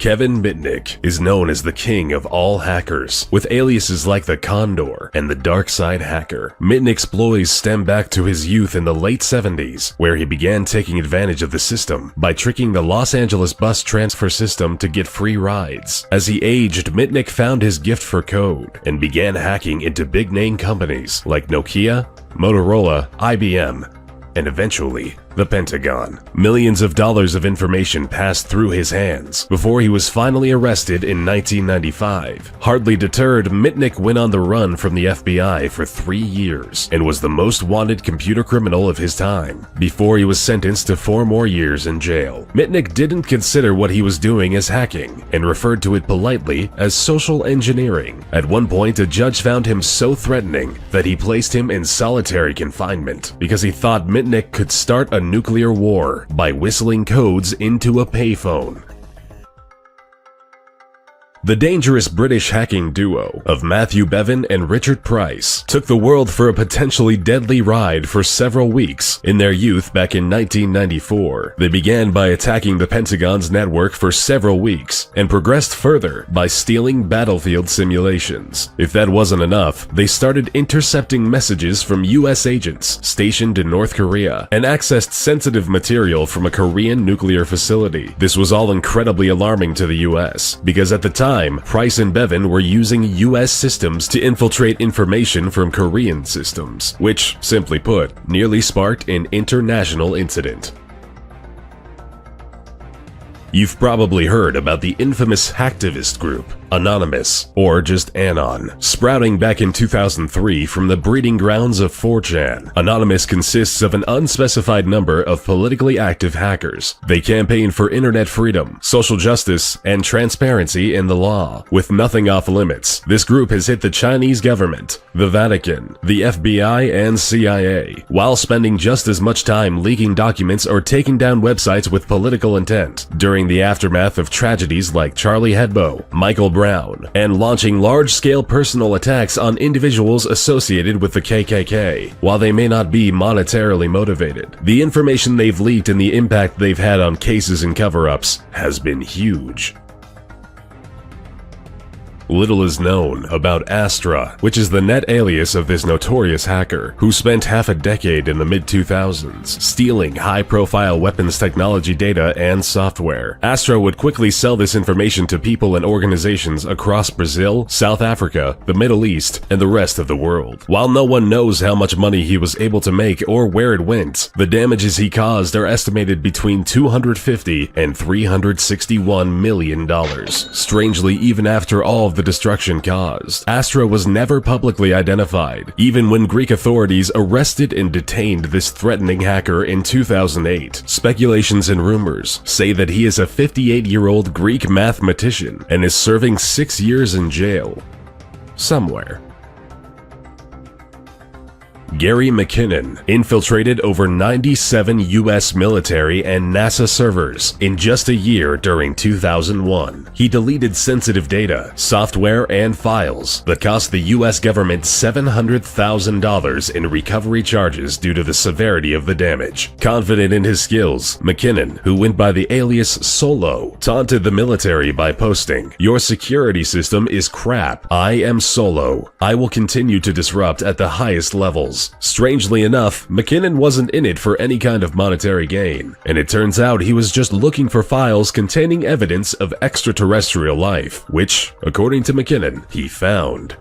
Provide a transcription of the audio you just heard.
Kevin Mitnick is known as the king of all hackers, with aliases like the Condor and the Dark Side Hacker. Mitnick's exploits stem back to his youth in the late 70s, where he began taking advantage of the system by tricking the Los Angeles bus transfer system to get free rides. As he aged, Mitnick found his gift for code and began hacking into big-name companies like Nokia, Motorola, IBM, and eventually the Pentagon. Millions of dollars of information passed through his hands before he was finally arrested in 1995. Hardly deterred, Mitnick went on the run from the FBI for 3 years and was the most wanted computer criminal of his time, before he was sentenced to 4 more years in jail. Mitnick didn't consider what he was doing as hacking and referred to it politely as social engineering. At one point, a judge found him so threatening that he placed him in solitary confinement because he thought Mitnick could start a nuclear war by whistling codes into a payphone. The dangerous British hacking duo of Matthew Bevan and Richard Price took the world for a potentially deadly ride for several weeks in their youth back in 1994. They began by attacking the Pentagon's network for several weeks and progressed further by stealing battlefield simulations. If that wasn't enough, they started intercepting messages from US agents stationed in North Korea and accessed sensitive material from a Korean nuclear facility. This was all incredibly alarming to the US because at the time, Price and Bevan were using US systems to infiltrate information from Korean systems, which, simply put, nearly sparked an international incident. You've probably heard about the infamous hacktivist group, Anonymous, or just Anon, sprouting back in 2003 from the breeding grounds of 4chan. Anonymous consists of an unspecified number of politically active hackers. They campaign for internet freedom, social justice, and transparency in the law, with nothing off limits. This group has hit the Chinese government, the Vatican, the FBI, and CIA, while spending just as much time leaking documents or taking down websites with political intent during the aftermath of tragedies like Charlie Hebdo, Michael Brown, and launching large-scale personal attacks on individuals associated with the KKK. While they may not be monetarily motivated, the information they've leaked and the impact they've had on cases and cover-ups has been huge. Little is known about Astra, which is the net alias of this notorious hacker who spent half a decade in the mid-2000s stealing high-profile weapons technology data and software. Astra would quickly sell this information to people and organizations across Brazil, South Africa, the Middle East, and the rest of the world. While no one knows how much money he was able to make or where it went, the damages he caused are estimated between $250 and $361 million. Strangely, even after all of the destruction caused, Astra was never publicly identified, even when Greek authorities arrested and detained this threatening hacker in 2008. Speculations and rumors say that he is a 58-year-old Greek mathematician and is serving 6 years in jail somewhere. Gary McKinnon infiltrated over 97 US military and NASA servers in just a year during 2001. He deleted sensitive data, software, and files that cost the US government $700,000 in recovery charges due to the severity of the damage. Confident in his skills, McKinnon, who went by the alias Solo, taunted the military by posting, "Your security system is crap. I am Solo. I will continue to disrupt at the highest levels." Strangely enough, McKinnon wasn't in it for any kind of monetary gain, and it turns out he was just looking for files containing evidence of extraterrestrial life, which, according to McKinnon, he found.